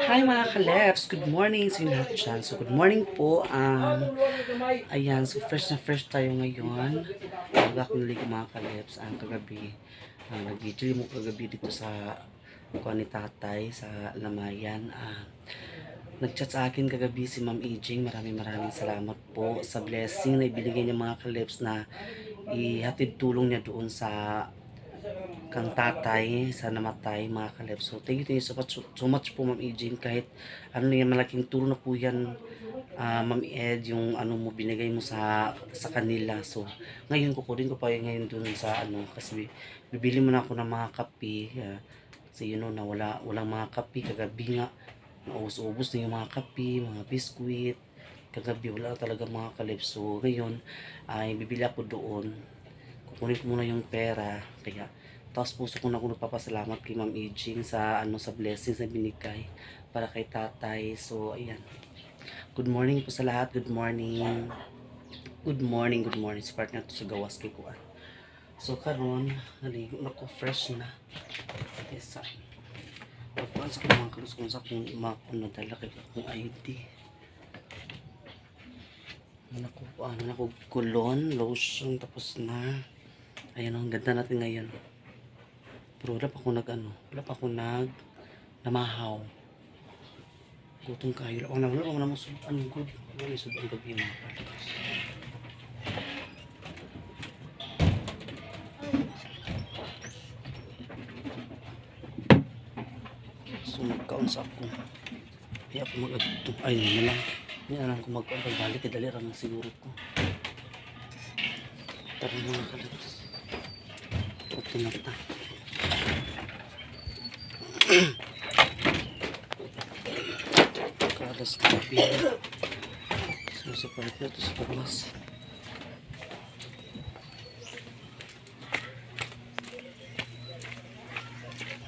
Hi mga kalebs! Good morning sa inyo lahat dyan. So good morning po. Ayan, so fresh tayo ngayon. Bago ako naligo mga kalebs, ang kagabi. Nag-video mo kagabi dito sa kuha ni tatay sa Lamayan. Nag-chat sa akin kagabi si Ma'am Ijing. Maraming salamat po sa blessing na ibinigay niya mga kalebs na ihatid tulong niya doon sa kang tatay sa namatay mga kaleb. So thank you so much po Ma'am Ejin, kahit ano yan, malaking tulong na po yan, Ma'am Ed, yung ano mo binigay mo sa kanila. So ngayon kukunin ko pa yun ngayon dun sa ano, kasi bibili mo na ako ng mga kape, kasi you know na walang mga kape kagabi nga, naubos na yung mga kape, mga biskuit kagabi, wala talaga mga kaleb. So ngayon ay bibili ako doon, kukunin ko muna yung pera, kaya tapos puso ko na ako nagpapasalamat kay Ma'am Ejing sa ano, sa blessings na binigay para kay tatay. So ayan, good morning po sa lahat. Good morning sa partner to sa gawas kay kuan. So karon naligo na ko, fresh na isa pagpuan sa mga kalus kung sa kung ano dala kay akong ID ano ko kulon, lotion, tapos na ayan, ang ganda natin ngayon. Pero wala pa ako namahaw. Gutom kayo. Wala pa na masud. Ang good. Wala na sud ang gabi mga kalabas. So magkaon sa ako. Kaya ako mag-adto. Ay, hindi na lang. Hindi na lang kung magkaon. Pagbalik, dali lang siguro ko. Tara mga kalabas. Ito na ta. Kalas na pila. So sa partner to sa pagmas.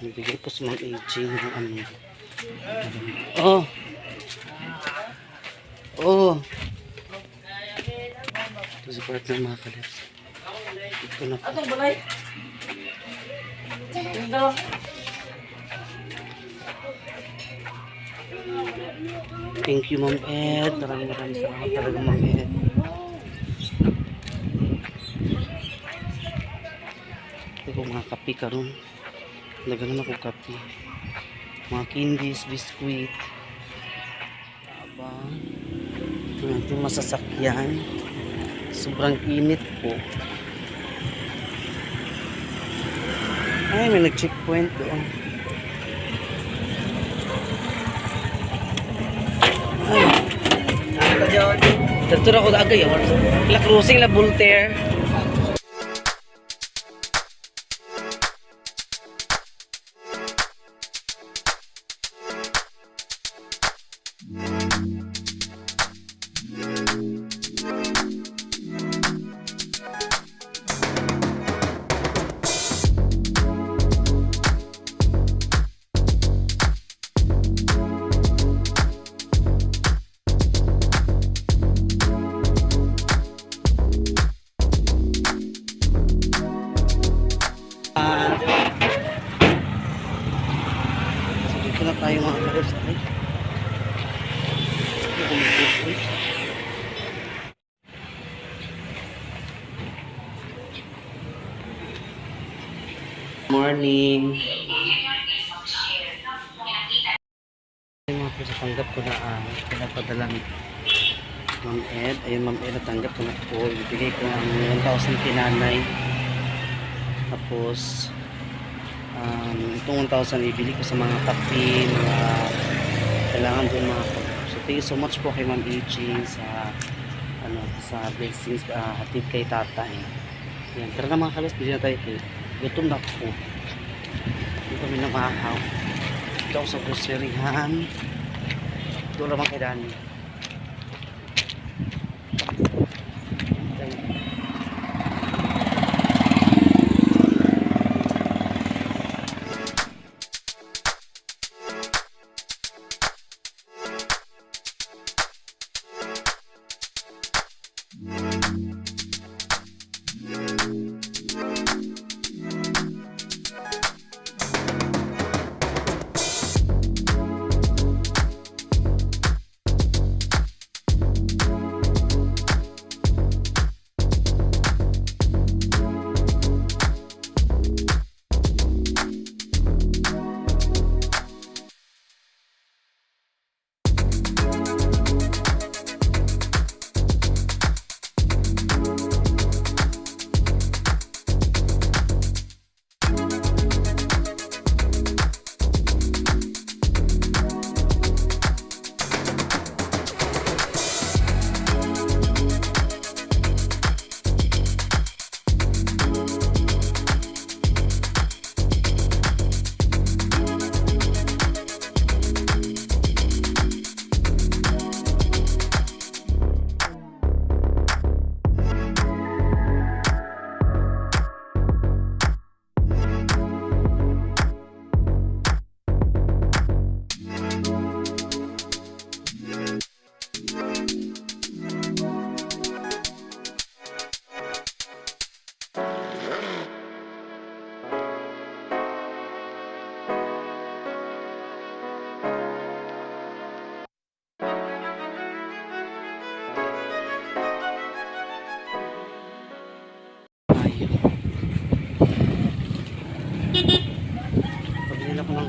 Nabigay ko sa mga aging ng ano. Ito sa partner mga kalip. Ito na po. Thank you Ma'am Ed. Maraming salamat talaga Ma'am Ed. Ito ko mga kape karon. Naganon ako kape. Mga candies, biskuit. Aba. Ito na itong masasakyan. Sobrang init po. Ay, may nag-checkpoint doon. Dito na ako agay. La crossing la Voltaire. Dito na tayo mga kalibs. Morning. Mga po sa tanggap ko na pinapadala ni Ma'am Ed. Ayun Ma'am Ed, natanggap ko na po. Ibigay ko ang 1,000 kinanay. Tapos itong 1,000 ibili ko sa mga kape, mga kailangan doon mga kape. So thank you so much po kay Ma'am Ejing sa sa blessings hatid kay tatay. Yan, tara na mga kalas, bili na tayo kay gutom na po. Hindi kami namahaw. Ito ako sa groceryhan. Doon naman kay Dani.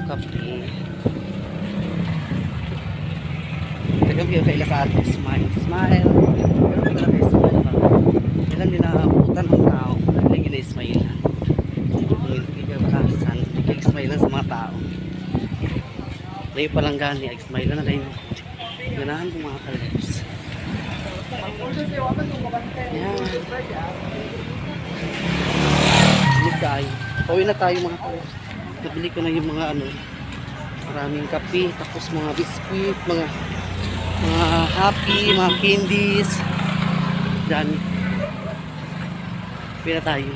kape. Kagabi yung kaila sa ato. Smile. Smile. Pero may kala kayo smile ba? Kailan din naabutan ang tao. Lagi na smile. Hindi ka bakasan. Hindi ka smile sa mga tao. Ngayon palang gani. Smile na kayo. Ganahan ko mga kalips. Yan. Hindi tayo. Pauwi na tayo mga kalips. Nabili ko na yung mga ano. Maraming kape. Tapos mga biskuit. Mga happy, mga candies. Dami. Pauwi na tayo.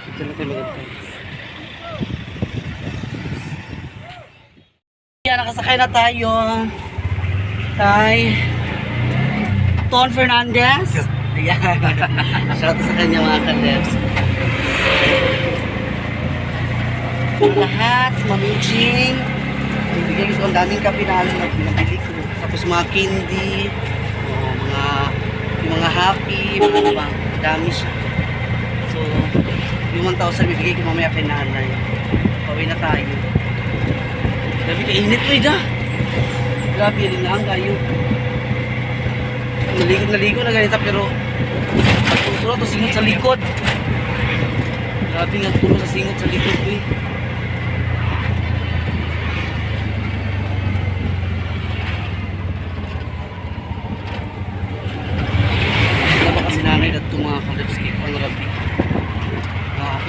Ito na tayo magandang. Yan, nakasakay na tayo kay Ton Fernandez. Ayan. Shout out sa kanya mga kalips. Lahat, mamijing. Bibigyan ko ang daming kape na pinabili ko. Tapos mga candy, mga happy, mga dami siya. So, yung 1,000 bibigay ko mamaya kay nanay. Pauwi na tayo. Grabe ka init ko ida. Grabe rin lang kayo. Naligo na ganito pero pagtuturo to singot sa likod. Grabe nga turo sa singot sa likod ko eh. Wala ba kasi nanay na itong mga kalips cake ang rabi.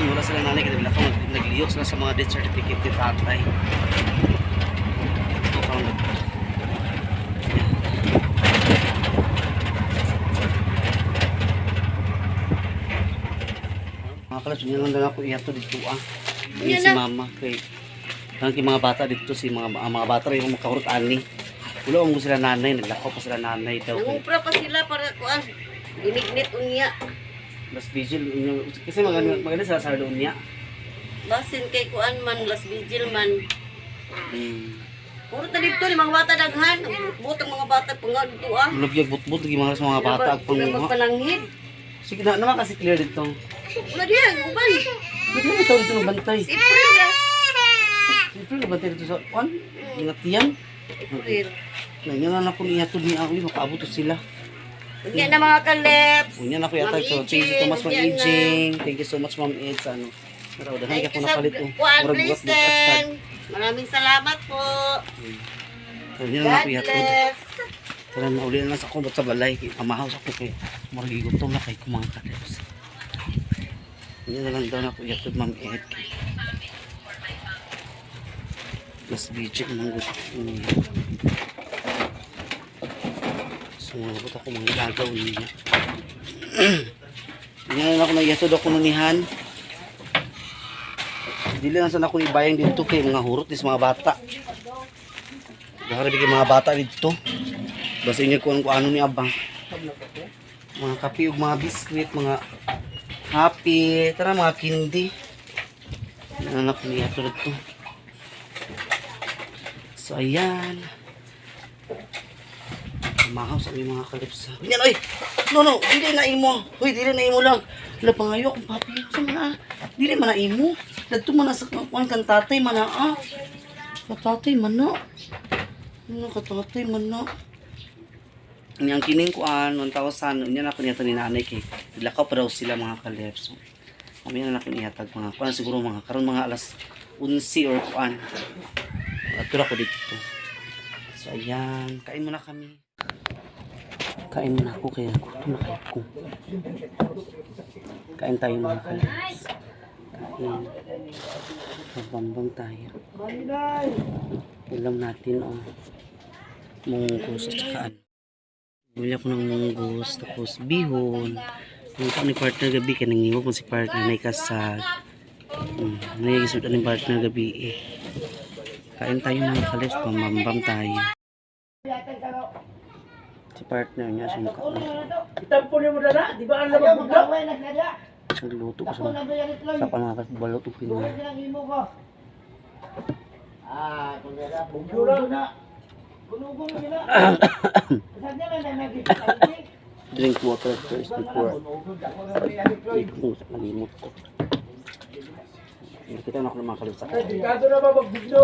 Wala sila nanay kasi nila kung nagliyok sila sa mga death certificate ni tatay. Mga kalas, yun lang ako iyato dito Yan si mama kay mga bata dito si mga bata rin yung makahurot ani. Wala mo sila nanay, naglakaw pa sila nanay daw. Nangupra pa sila para kuan. Ginignit unya. Last vigil kasi maganda sa sardo unya. Basin kay kuan man last vigil man. Puro ta dito ni mga bata daghan. Butang mga bata pangag dito Lubyag butbut lagi mga bata ag pananghid. Sige na naman kasi clear dito. Wala diyan, uban. Pwede na ito dito bantay. Siyempre nabantay dito sa kuan. Ingat yan. April. Nangyayang na po niya ito niya ako makaabot sila. Unya na mga kalips. Unya na ko yata. So, thank you so much Ma'am Aging. Thank you so much Ma'am Ed sa ano. Maraudahan ka po napalit oh. Kuan Kristen. Maraming salamat po. Unya na ko yata. Tara na uli na sa kumot sa balay. Amahaw sa ko kay marigigutom na kay kumang kalips. Unya na lang daw na ko yata Ma'am Ed. Plus bijik mong gusto niya. Sumabot ako mga gagaw niya. Ngayon ako nagyasod ako nunihan. Dili lang sana ako ibayang dito kay mga hurot is mga bata. Daharap kay mga bata dito. Basta inyo kung ano ni abang. Mga kape ug mga biskwit, mga happy, tara mga candy. Anak niya to dito. So ayan. Mahaw sa mga kalips. Yan oy. No, dili na imo. Hoy, dili na imo lang. Wala pa ngayo kung papi. Sa mana. Dili man na imo. Dadto man sa kuan kan tatay man na. Katatay man na. Ano katatay man na. Yang kining kuan 1,000 unya na ko niya ni nanay kay lakaw pa daw sila mga kalips. Kami na ko nihatag mga kuan siguro mga karon mga alas 11 or kuan. Atura ko dito. So ayan, kain muna kami. Kain muna ako kaya gutom na kayo ko. Kain tayo mga kalips. Kain. Magbambang tayo. Ulam natin munggus at saka ano. Bili ako ng munggus, tapos bihon. Yung ni partner gabi, kanang iwag mo si partner na ikasag. Nagigisod ni partner gabi eh. Kain tayo mga kalips, pambambam tayo. Si partner niya, sumukha na siya. Itampo niyo mo na, di ba ang lamang buka? Nagluto ko sa panakas, balot o pinuha. Drink water first before. Ito ko sa kalimot ko. Kita na ako ng mga kalip sa Delikado na ba magbugno?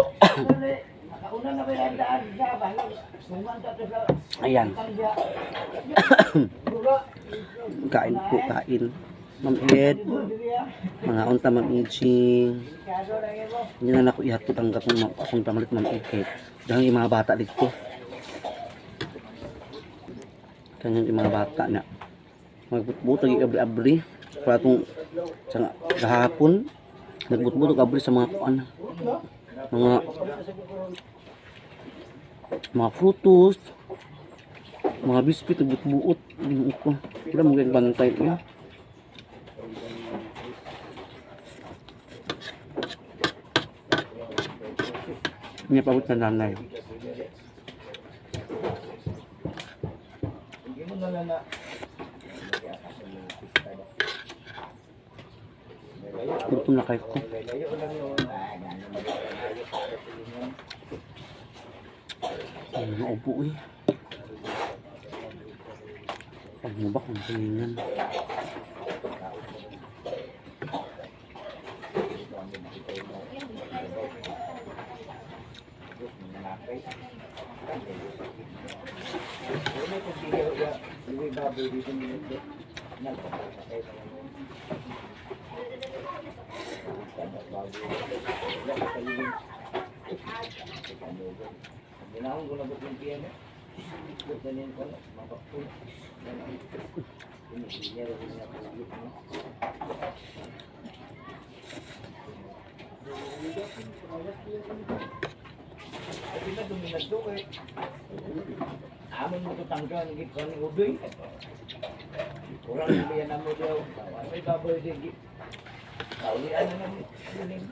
Nakauna na ba yung daan sa balang? Sungan ka to sa Ayan. tangga. Dura. Kain po, kain. Ma'am Ed, mga unta Ma'am Iching. Delikado na yun mo. Hindi na ako ihatod ang akong pamalit Ma'am Ed. Dahil yung mga bata dito. Kanyang yung mga bata na magbutbutog yung abri-abri. Para itong kahapon, nagbutbutog abri sa mga kuan. Mga frutos, mga biscuit, nagbutbuot. Yung ko. Wala mo kayong bantay niya. Niya pabot na nanay. Gutom na kayo ko. Naupo eh. Pagmubak ang kalingan. Amin mo ito tanggal, nagit ko ng udoy. Kurang niliyan na mo daw. May baboy din. Kaulian na namin.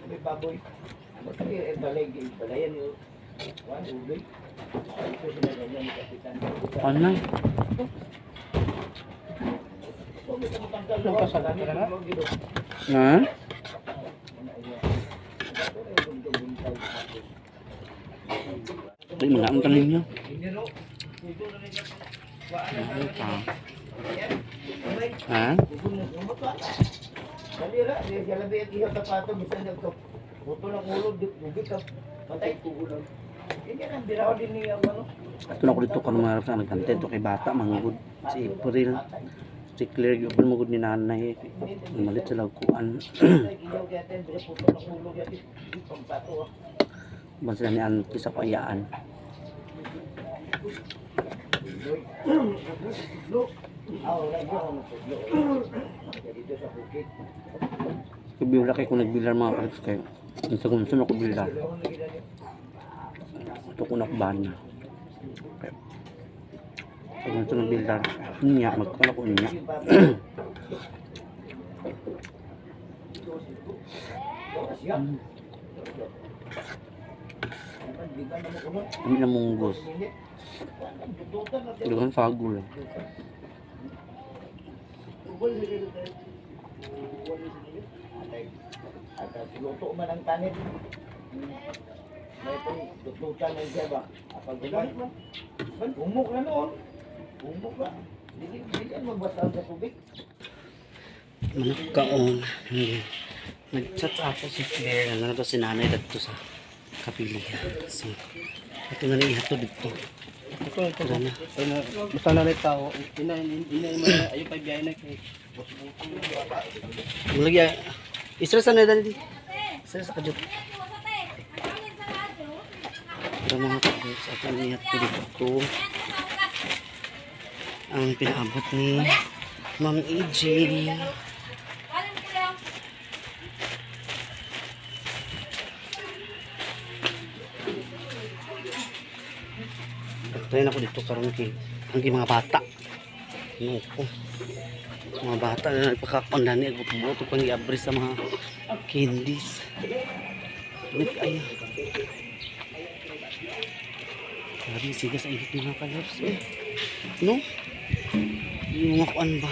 May baboy. Magkali, balayan yun. One udoy. Ito sila ganyan ni Kapitan. Ano na? Huwag ito mo tanggal. Huwag ito mo tanggal. Ha? Ay, mga ang tanin niyo. Ano pa? Ha? Kalira, dia labi at ihaw tapato bisan nagto. Buto ng ulo dugit ka. Patay kugulan. Hindi nang diraw din niya ano. Ito na ko dito kung mga sa nagkantento kay bata, manggod. Si April. Si Claire, yung manggod ni nanay. Malit sila kuan. Ihaw gaten dire puto ng ulo gaten. Pampato. Ban sila ni Auntie sa kayaan. Kibila kay kung nagbilar mga kalips kayo. Yung sagunsun ako bilar. Ito ko nakabaan na. Sagunsun ng bilar. Niya, magkala ko niya. Hindi na munggos. Lugan fagul. Luto man ang tanit. May tututan na siya ba? Kapag gulay man. Umok na noon. Umok na. Hindi ka magbasal sa tubig. Kaon. Nag-chat ako si Claire. Ano na to si nanay dito sa kapilihan. So, ito na rin ihato dito. Ito na. Basta na rin tao. Ina mo na. Ayun pa biyahe na kay. Mulagi. Isra sa na dali. Isra sa kajut. Ito mga kajut. Ito na ihato dito. Ang pinaabot ni Ma'am EJ. Tayo ako dito karon kay ang mga bata. Ano ko? Mga bata na nagpakakpan ni agbuto pang iabri sa mga candies. Ay. Grabe siga sa init mga kalaps. No? Yung mga kuan ba?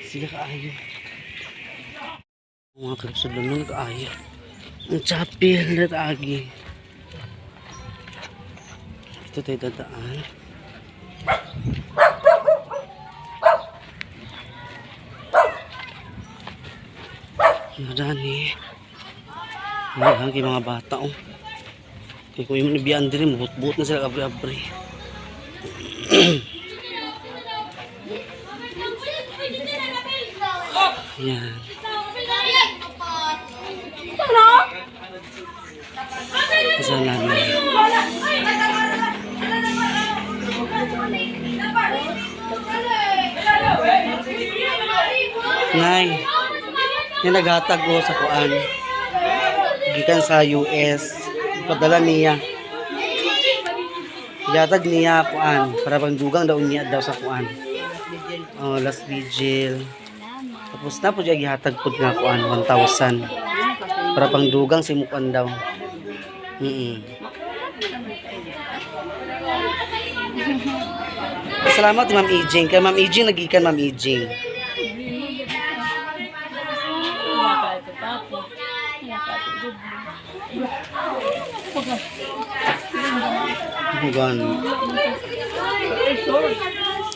Siga kaayo. Mga kalaps sa lang kaayo. Ang chapil na taagi. Ito tayo dadaan. Nadani. Mahal kay mga bata oh. Kaya kung yung nabiyaan din, buot-buot na sila abri-abri. Yan. Kasal namin. Ngay. Yan naghatag ko sa kuan. Gikan sa US. Padala niya. Yatag niya kuan. Para pang dugang daw niya daw sa kuan. Oh, last vigil. Tapos na po siya gihatag po nga kuan 1,000. Para pang dugang si mukuan daw. Salamat Ma'am Ijing. Kay Ma'am Ijing nagikan Ma'am Ijing. Bugan.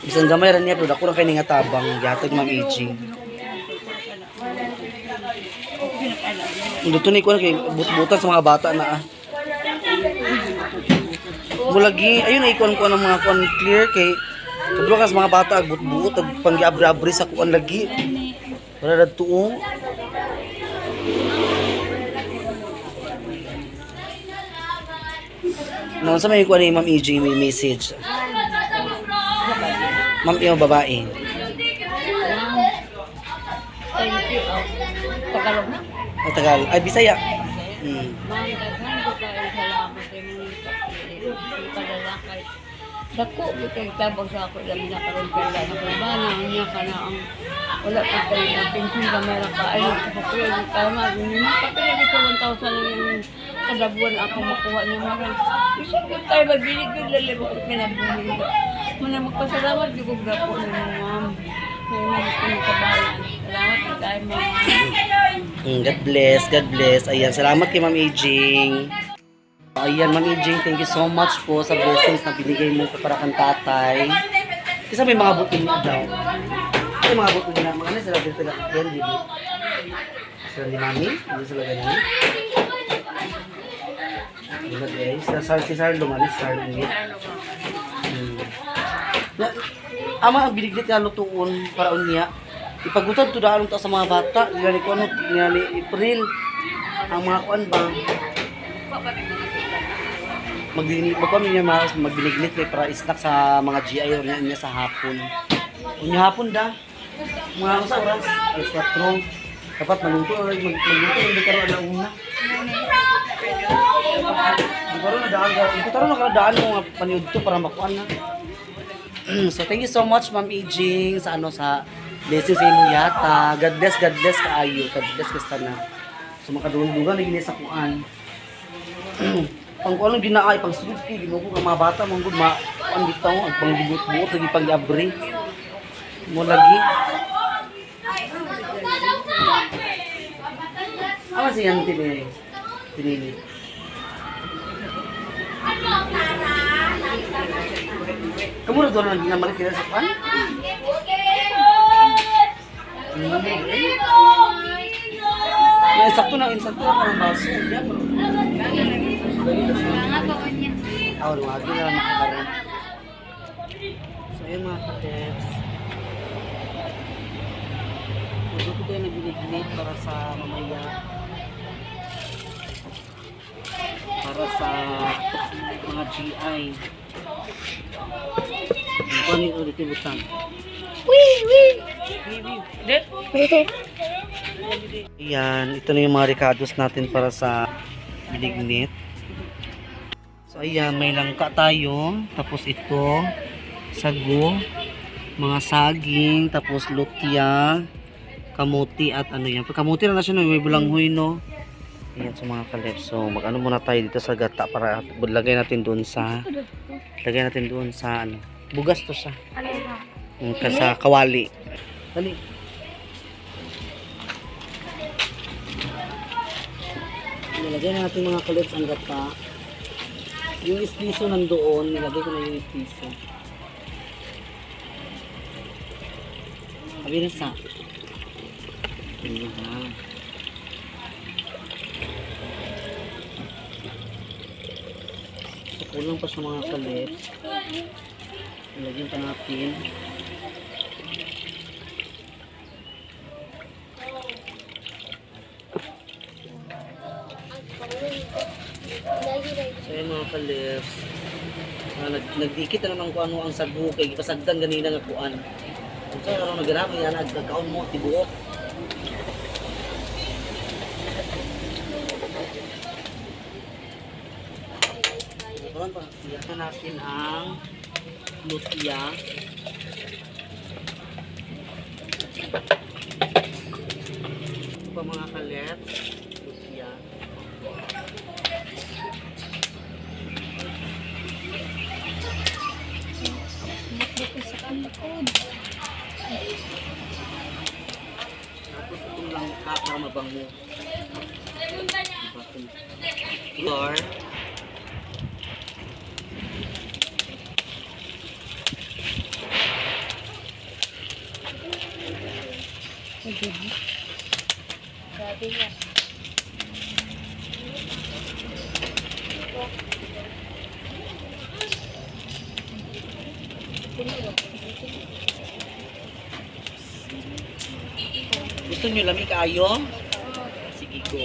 Isang gamay rin niya, pero ako na kayo nga tabang. Yatag Ma'am Ijing. Dito ni ko na kayo, but-butan sa mga bata na ah. Mulagi, ayun na ikuan ko ng mga kuan clear kay kablo ka sa mga bata ag but-buot ag panggiabri-abri sa kuan lagi. Wala na tuong. Nang sa may kuan ni Ma'am EJ may message. Ma'am iyo babae. Thank you. Tagalog na? Ay Tagalog. Ay Bisaya. Ma'am, daghan ko kayo salamat sa inyong paglalakay. Dako, kay tabang sa ako lang na karoon kaya na kulbana. Niya ka na ang wala pa kayo na pension ka meron ka. Ay, nagpapakuya yung tama. Kapilagi sa 1,000 lang yung kada buwan ako makuha niya maran. Isipin tayo magbilig yung lalabo ko pinabili. Muna magpasalamat yung kugda po ng ma'am. May mga pinakabalan. Salamat po tayo ma'am. God bless, God bless. Ayan, salamat kay Ma'am Ijing. Ayan, Ma'am Ijing, thank you so much po sa blessings na binigay mo para kang tatay. Kasi may mga buting na daw. May mga buting na, mga sila dito na yan, di ba? Sila ni Mami, hindi sila ganyan. Diba guys, si Sar lumalis, Sar ulit. Ama ang biniglit nga lutuon para unya. Ipagutad to daan ta sa mga bata, ginani ko ano, ginani April. Ang mga kuan ba? Magkuan niya magbiniglit kay para snack sa mga GI or niya sa hapon. Unya hapon da. Mga usa oras, alas 4. Dapat magluto hindi karon na una. Di karon na daan ga. Ito karon nakadaan mo nga paniud to para makuan na. So thank you so much Ma'am Ijing sa ano sa blessings sa imong yata. God bless kaayo. God bless ka na. So makadulungan na gini sa kuan. Pang kuan lang ginaay pang sugod kay ginuko nga mga bata mong gud ma kuan bitaw ang pangbibot-buot lagi pag-abri. Mo lagi. Ama siyan tinili. Kamu na doon na malik kita sa pan? Sakto na parang baso. Oh, lumagi na lang makakaroon. So, ayun mga ka-tips. Dito tayo nag-biniglit para sa mamaya. Para sa mga GI. Ano yung ulit yung butang? Ayan, ito na yung mga ricados natin para sa binignit. So ayan, may langka tayo. Tapos ito, sago, mga saging, tapos lutya, kamuti at ano yan. Kamuti na siya, no? May bulanghoy, no? Ayan sa mga kalip. So mag-ano muna tayo dito sa gata para lagay natin doon sa ano. Bugas to siya. Sa kawali. Dali. Nilagay na natin mga kalip ang gata. Yung istiso nandoon, nilagay ko na yung istiso. Sabi na sa. Ayan. Kulang pa sa mga kalit. Lagyan pa natin. So yun mga kalips. Nagdikit na naman kung ano ang sagu kay pasagdan ganina nga kuan. So ano nagrami yan nagkakaon mo tibuok. Karon pa iyan natin ang lutia. Ito pa mga kalips. Lutia. Tapos itong langka para mabango. Flour. Sabi niya. Gusto nyo lamig kayo? Sige, go.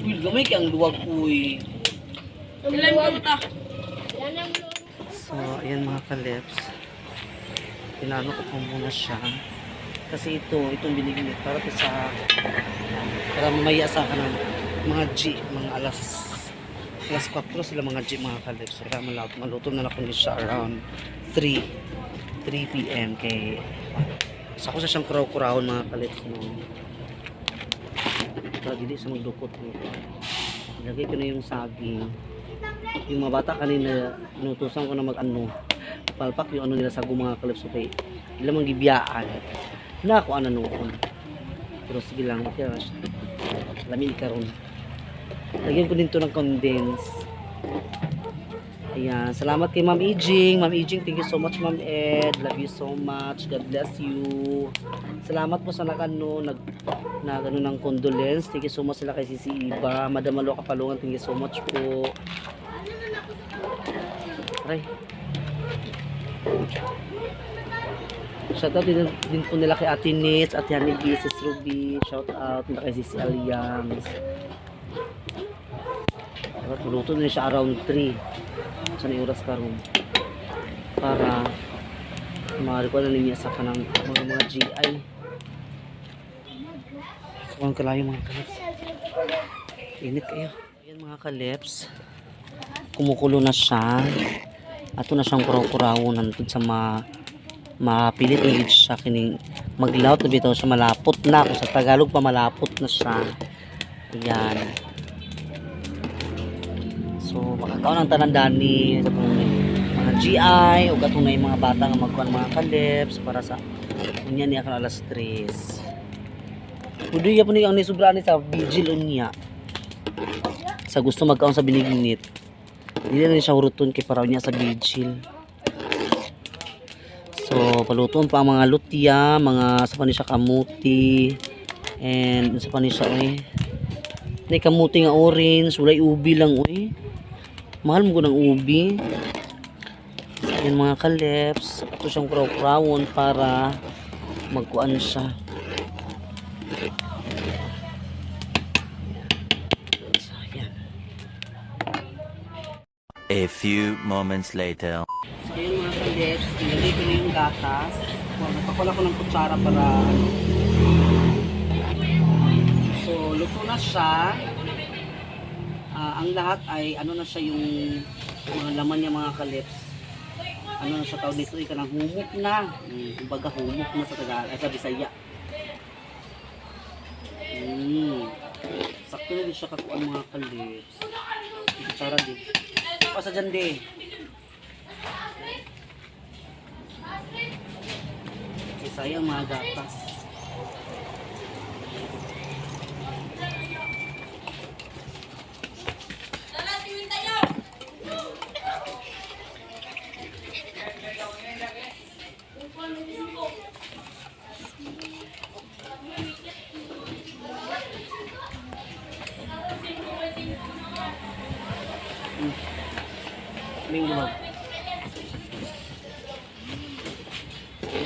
Uy, gamay kang luwag, uy. So, ayan mga kalips. Pinano ko po muna siya. Kasi itong binigyan para to sa para mamaya sa ka ng mga G, mga alas 4 sila mga G mga kalips. Kaya maluto na ako siya around 3 p.m. Kay sa ko sa siyang kuraw-kurawon mga kalips no. Para dili sa magdukot nito. Ilagay ko na yung saging. Yung mga bata kanina inutusan ko na mag-ano palpak yung ano nila sa mga kalips okay. Ilang mang gibiyaan na ako ano noon. Pero sige lang, okay na siya. Lamin karon. Lagyan ko din to ng condense. Ayan, salamat kay Ma'am Ijing. Ma'am Ijing, thank you so much Ma'am Ed. Love you so much. God bless you. Salamat po sa nagano ng condolence. Thank you so much sila kay Sisi Iba. Madam Malo Kapalungan, thank you so much po. Aray. Shout out din po nila kay Ate Nitz, Ate Hanigi, Sis Ruby. Shout out nila kay Sisi Alians. Luto na siya around 3. Saan yung oras karon para ma-record na niya sa kanang mga GI. So, ang kalayo mga kalips. Init kayo. Ayan mga kalips. Kumukulo na siya. Ato na siyang kuraw-kurawon nandun sa mapilit na siya kining maglaut na bitaw siya malapot na. Kung sa Tagalog pa malapot na siya. Ayan. So, makakaon ang tanandani sa mga GI o katong mga bata nga magkuhan mga kalips para sa unya niya kan alas 3. Pudoy ya po ni ang nisubra ni sa vigil unya. Sa gusto magkaon sa binignit. Dili na siya huruton kay para unya sa vigil. So, paluton pa ang mga lutia, mga sa panisya kamuti and sa panisya may kamuti nga orange, walay ubi lang Mahal mo ko ng ubi. Ayan mga kalips. Ito siyang kuraw-kurawon para magkuan siya. So, ayan. A few moments later. So, ayan mga kalips. Ilagay ko na yung gatas. Napakula ko ng kutsara para so, luto na siya. Ang lahat ay ano na siya yung mga laman niya mga kalips. Ano na siya tawag dito kanang humok na. Kumbaga humok na sa Tagalog sa Bisaya. Sakto na din siya kakuan mga kalips. Kutsara din. Pa sa dyan din. Sayang mga gatas.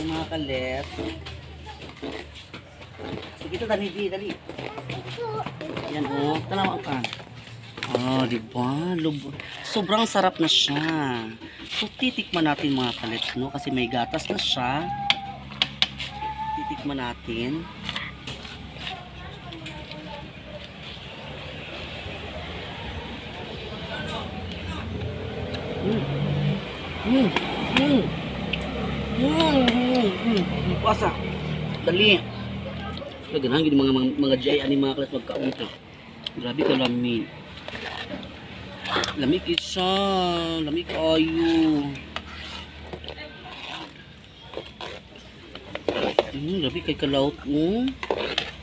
mga kalet. Sige ito, dali, dali. Yan o, talawa ka. Ah, di ba? Sobrang sarap na siya. So, titikman natin mga kalets, no? Kasi may gatas na siya. Titikman natin. Puasa. Dali. Ganahan gid mga jay ani mga kalets magkaunti. Grabe ka lami. Lami kid siya. Lami kayo. Grabe kay kalaut mo.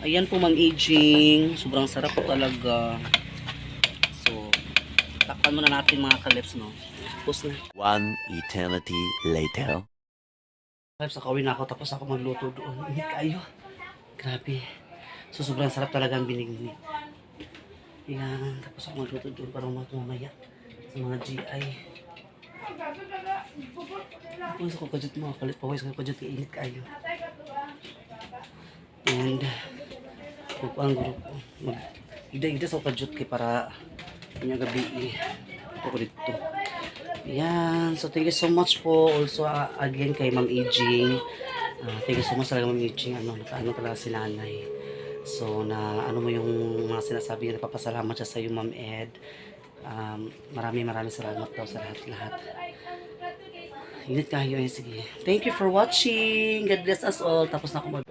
Ayan po mang aging. Sobrang sarap po talaga. So, takpan muna natin mga kalets, no? Tapos na. One eternity later. Kalets, nakawin na ako. Tapos ako magluto doon. Hindi kayo. Grabe. So, sobrang sarap talaga ang binignit. Yan. Tapos ako magluto doon para mamaya sa mga GI. Pawis ako kajut mga kalit. Pawis ako kajut. Kainit kayo. And kung ang grupo ida-ida sa kajut kay para kanya gabi ako dito. Yan. So, thank you so much po. Also, again kay Ma'am Aging. Thank you so much talaga Ma'am Aging. Nakaano talaga si nanay. So, na ano mo yung mga sinasabi niya, napapasalamat siya sa iyo, Ma'am Ed. Maraming salamat daw sa lahat-lahat. Ingat kayo. Sige. Thank you for watching. God bless us all. Tapos na ako mag